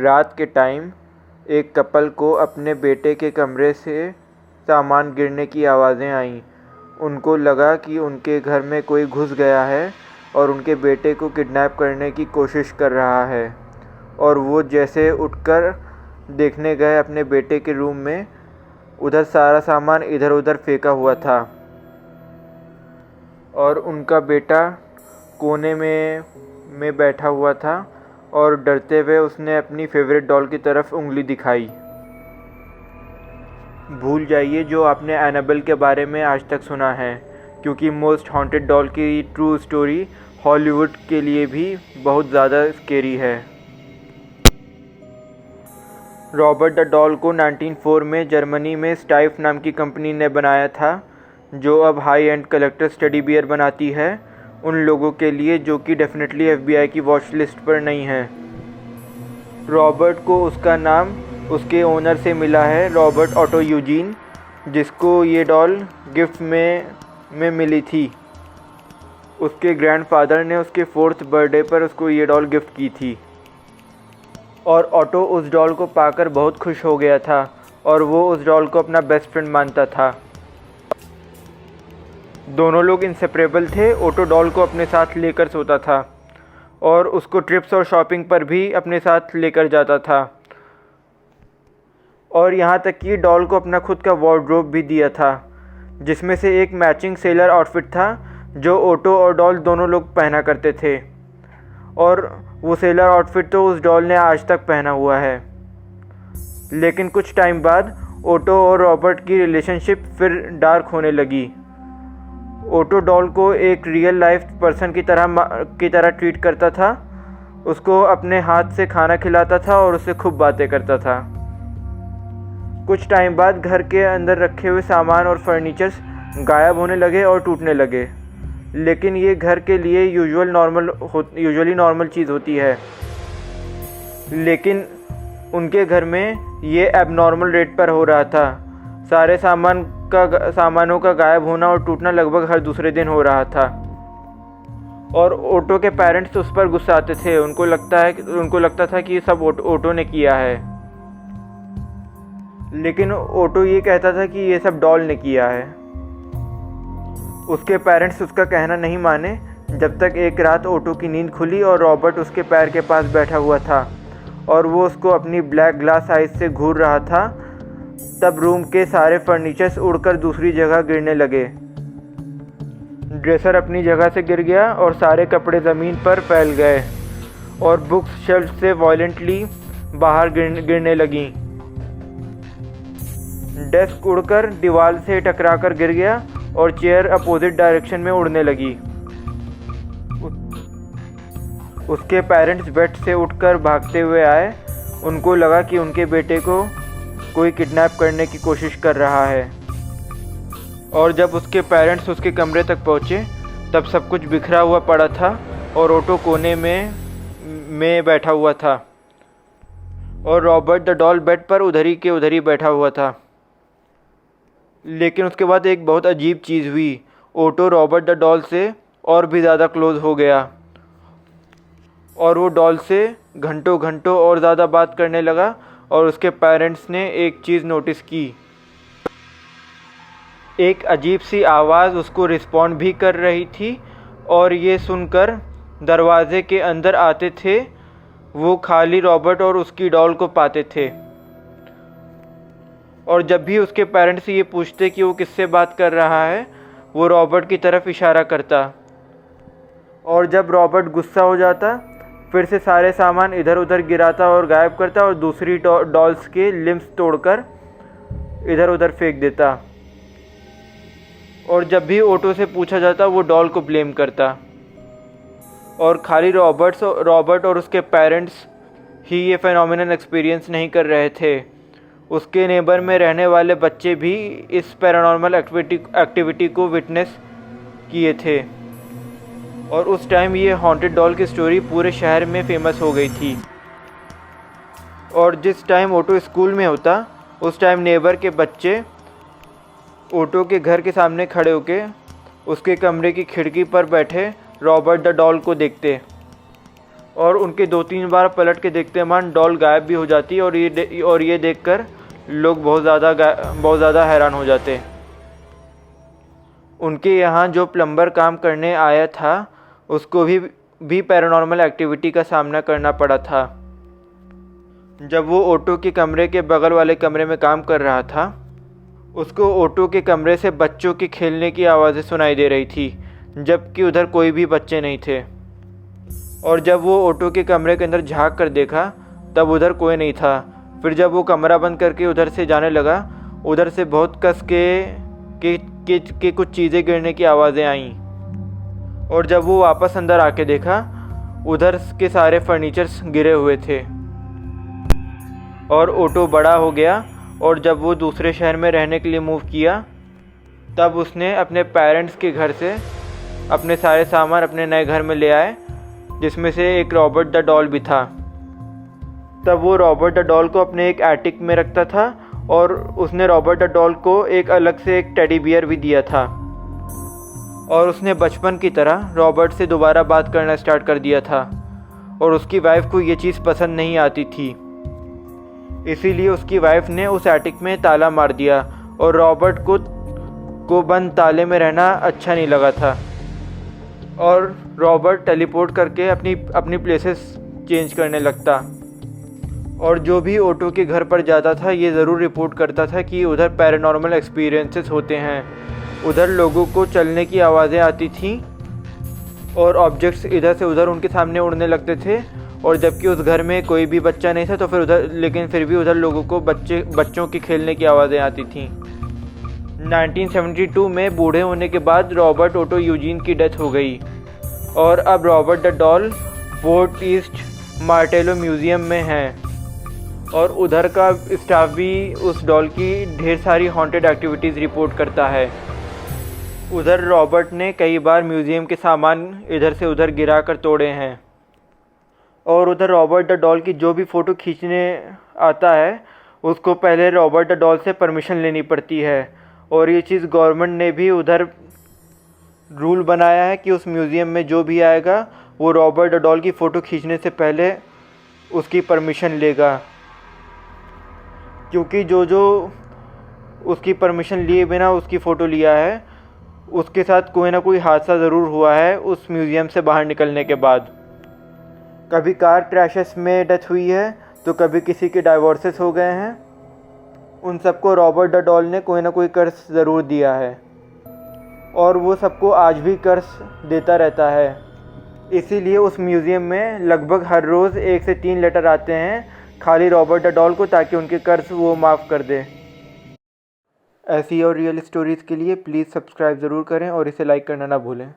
रात के टाइम एक कपल को अपने बेटे के कमरे से सामान गिरने की आवाज़ें आईं। उनको लगा कि उनके घर में कोई घुस गया है और उनके बेटे को किडनैप करने की कोशिश कर रहा है। और वो जैसे उठकर देखने गए अपने बेटे के रूम में, उधर सारा सामान इधर उधर फेंका हुआ था और उनका बेटा कोने में बैठा हुआ था और डरते हुए उसने अपनी फेवरेट डॉल की तरफ उंगली दिखाई। भूल जाइए जो आपने एनाबेल के बारे में आज तक सुना है, क्योंकि मोस्ट हॉन्टेड डॉल की ट्रू स्टोरी हॉलीवुड के लिए भी बहुत ज़्यादा स्केरी है। रॉबर्ट द डॉल को 1904 में जर्मनी में स्टाइफ नाम की कंपनी ने बनाया था, जो अब high end collector study beer बनाती है उन लोगों के लिए जो कि डेफिनेटली FBI की वॉच लिस्ट पर नहीं है। रॉबर्ट को उसका नाम उसके ओनर से मिला है, रॉबर्ट ऑटो यूजीन, जिसको ये डॉल गिफ्ट में मिली थी। उसके ग्रैंडफादर ने उसके 4th बर्थडे पर उसको ये डॉल गिफ्ट की थी और ऑटो उस डॉल को पाकर बहुत खुश हो गया था और वो उस डॉल को अपना बेस्ट फ्रेंड मानता था। दोनों लोग इंसेपरेबल थे। ऑटो डॉल को अपने साथ लेकर सोता था और उसको ट्रिप्स और शॉपिंग पर भी अपने साथ लेकर जाता था और यहाँ तक कि डॉल को अपना खुद का वार्डरोब भी दिया था, जिसमें से एक मैचिंग सेलर आउटफिट था जो ऑटो और डॉल दोनों लोग पहना करते थे। और वो सेलर आउटफिट तो उस डॉल ने आज तक पहना हुआ है। लेकिन कुछ टाइम बाद ऑटो और रॉबर्ट की रिलेशनशिप फिर डार्क होने लगी। ऑटो डॉल को एक रियल लाइफ पर्सन की तरह ट्रीट करता था, उसको अपने हाथ से खाना खिलाता था और उससे खूब बातें करता था। कुछ टाइम बाद घर के अंदर रखे हुए सामान और फर्नीचर्स गायब होने लगे और टूटने लगे, लेकिन ये घर के लिए यूजुअली नॉर्मल चीज़ होती है। लेकिन उनके घर में ये एबनॉर्मल रेट पर हो रहा था। सारे सामानों का गायब होना और टूटना लगभग हर दूसरे दिन हो रहा था और ऑटो के पेरेंट्स उस पर गुस्साते थे। उनको लगता था कि सब ऑटो ने किया है, लेकिन ऑटो ये कहता था कि ये सब डॉल ने किया है। उसके पेरेंट्स उसका कहना नहीं माने जब तक एक रात ऑटो की नींद खुली और रॉबर्ट उसके पैर के पास बैठा हुआ था और वो उसको अपनी ब्लैक ग्लास आइज से घूर रहा था। तब रूम के सारे फर्नीचर्स उड़कर दूसरी जगह गिरने लगे। ड्रेसर अपनी जगह से गिर गया और सारे कपड़े ज़मीन पर फैल गए और बुक्स शेल्फ से वायलेंटली बाहर गिरने लगीं। डेस्क उड़कर दीवार से टकराकर गिर गया और चेयर अपोजिट डायरेक्शन में उड़ने लगी। उसके पेरेंट्स बेड से उठकर भागते हुए आए। उनको लगा कि उनके बेटे को कोई किडनैप करने की कोशिश कर रहा है और जब उसके पेरेंट्स उसके कमरे तक पहुँचे तब सब कुछ बिखरा हुआ पड़ा था और ऑटो कोने में बैठा हुआ था और रॉबर्ट द डॉल बेड पर उधर ही बैठा हुआ था। लेकिन उसके बाद एक बहुत अजीब चीज़ हुई। ऑटो रॉबर्ट द डॉल से और भी ज़्यादा क्लोज हो गया और वो डॉल से घंटों और ज़्यादा बात करने लगा और उसके पेरेंट्स ने एक चीज़ नोटिस की। एक अजीब सी आवाज़ उसको रिस्पॉन्ड भी कर रही थी और ये सुनकर दरवाजे के अंदर आते थे वो खाली रॉबर्ट और उसकी डॉल को पाते थे। और जब भी उसके पेरेंट्स ये पूछते कि वो किससे बात कर रहा है, वो रॉबर्ट की तरफ इशारा करता और जब रॉबर्ट गुस्सा हो जाता फिर से सारे सामान इधर उधर गिराता और गायब करता और दूसरी डॉल्स के लिम्स तोड़कर इधर उधर फेंक देता। और जब भी ऑटो से पूछा जाता वो डॉल को ब्लेम करता और खाली रॉबर्ट और उसके पेरेंट्स ही ये फेनोमेनन एक्सपीरियंस नहीं कर रहे थे। उसके नेबर में रहने वाले बच्चे भी इस पैरानॉर्मल एक्टिविटी को विटनेस किए थे और उस टाइम ये हॉन्टेड डॉल की स्टोरी पूरे शहर में फेमस हो गई थी। और जिस टाइम ऑटो स्कूल में होता उस टाइम नेबर के बच्चे ऑटो के घर के सामने खड़े होके उसके कमरे की खिड़की पर बैठे रॉबर्ट द डॉल को देखते और उनके 2-3 बार पलट के देखते मान डॉल गायब भी हो जाती और ये देखकर लोग बहुत ज़्यादा हैरान हो जाते। उनके यहाँ जो प्लम्बर काम करने आया था उसको भी पैरानॉर्मल एक्टिविटी का सामना करना पड़ा था। जब वो ओटो के कमरे के बगल वाले कमरे में काम कर रहा था, उसको ओटो के कमरे से बच्चों के खेलने की आवाज़ें सुनाई दे रही थी, जबकि उधर कोई भी बच्चे नहीं थे। और जब वो ओटो के कमरे के अंदर झांक कर देखा तब उधर कोई नहीं था। फिर जब वो कमरा बंद करके उधर से जाने लगा, उधर से बहुत कस के कुछ चीज़ें गिरने की आवाज़ें आईं। और जब वो वापस अंदर आके देखा, उधर के सारे फर्नीचर्स गिरे हुए थे। और ओटो बड़ा हो गया और जब वो दूसरे शहर में रहने के लिए मूव किया, तब उसने अपने पेरेंट्स के घर से अपने सारे सामान अपने नए घर में ले आए, जिसमें से एक रॉबर्ट द डॉल भी था। तब वो रॉबर्ट द डॉल को अपने एक एटिक में रखता था और उसने रॉबर्ट द डॉल को एक अलग से एक टेडी बियर भी दिया था। और उसने बचपन की तरह रॉबर्ट से दोबारा बात करना स्टार्ट कर दिया था। और उसकी वाइफ को ये चीज़ पसंद नहीं आती थी, इसीलिए उसकी वाइफ ने उस एटिक में ताला मार दिया और रॉबर्ट को बंद ताले में रहना अच्छा नहीं लगा था। और रॉबर्ट टेलीपोर्ट करके अपनी प्लेसेस चेंज करने लगता। और जो भी ओटो के घर पर जाता था ये ज़रूर रिपोर्ट करता था कि उधर पैरानॉर्मल एक्सपीरियंसेस होते हैं। उधर लोगों को चलने की आवाज़ें आती थीं और ऑब्जेक्ट्स इधर से उधर उनके सामने उड़ने लगते थे। और जबकि उस घर में कोई भी बच्चा नहीं था तो फिर भी उधर लोगों को बच्चों की खेलने की आवाज़ें आती थीं। 1972 में बूढ़े होने के बाद रॉबर्ट ओटो यूजीन की डेथ हो गई और अब Robert the doll Fort East Martello museum में है। और उधर का स्टाफ भी उस डॉल की ढेर सारी हॉन्टेड एक्टिविटीज़ रिपोर्ट करता है। उधर रॉबर्ट ने कई बार म्यूज़ियम के सामान इधर से उधर गिरा कर तोड़े हैं। और उधर रॉबर्ट द डॉल की जो भी फ़ोटो खींचने आता है उसको पहले रॉबर्ट द डॉल से परमिशन लेनी पड़ती है। और ये चीज़ गवर्नमेंट ने भी उधर रूल बनाया है कि उस म्यूज़ियम में जो भी आएगा वो रॉबर्ट द डॉल की फ़ोटो खींचने से पहले उसकी परमिशन लेगा, क्योंकि जो उसकी परमिशन लिए बिना उसकी फ़ोटो लिया है उसके साथ कोई ना कोई हादसा ज़रूर हुआ है उस म्यूज़ियम से बाहर निकलने के बाद। कभी कार क्रैशेस में डेथ हुई है तो कभी किसी के डाइवोर्सेस हो गए हैं। उन सबको रॉबर्ट द डॉल ने कोई ना कोई कर्ज ज़रूर दिया है और वो सबको आज भी कर्ज देता रहता है। इसीलिए उस म्यूज़ियम में लगभग हर रोज़ 1 से 3 लेटर आते हैं खाली रॉबर्ट द डॉल को, ताकि उनके कर्ज वो माफ़ कर दे। ऐसी और रियल स्टोरीज़ के लिए प्लीज़ सब्सक्राइब ज़रूर करें और इसे लाइक करना ना भूलें।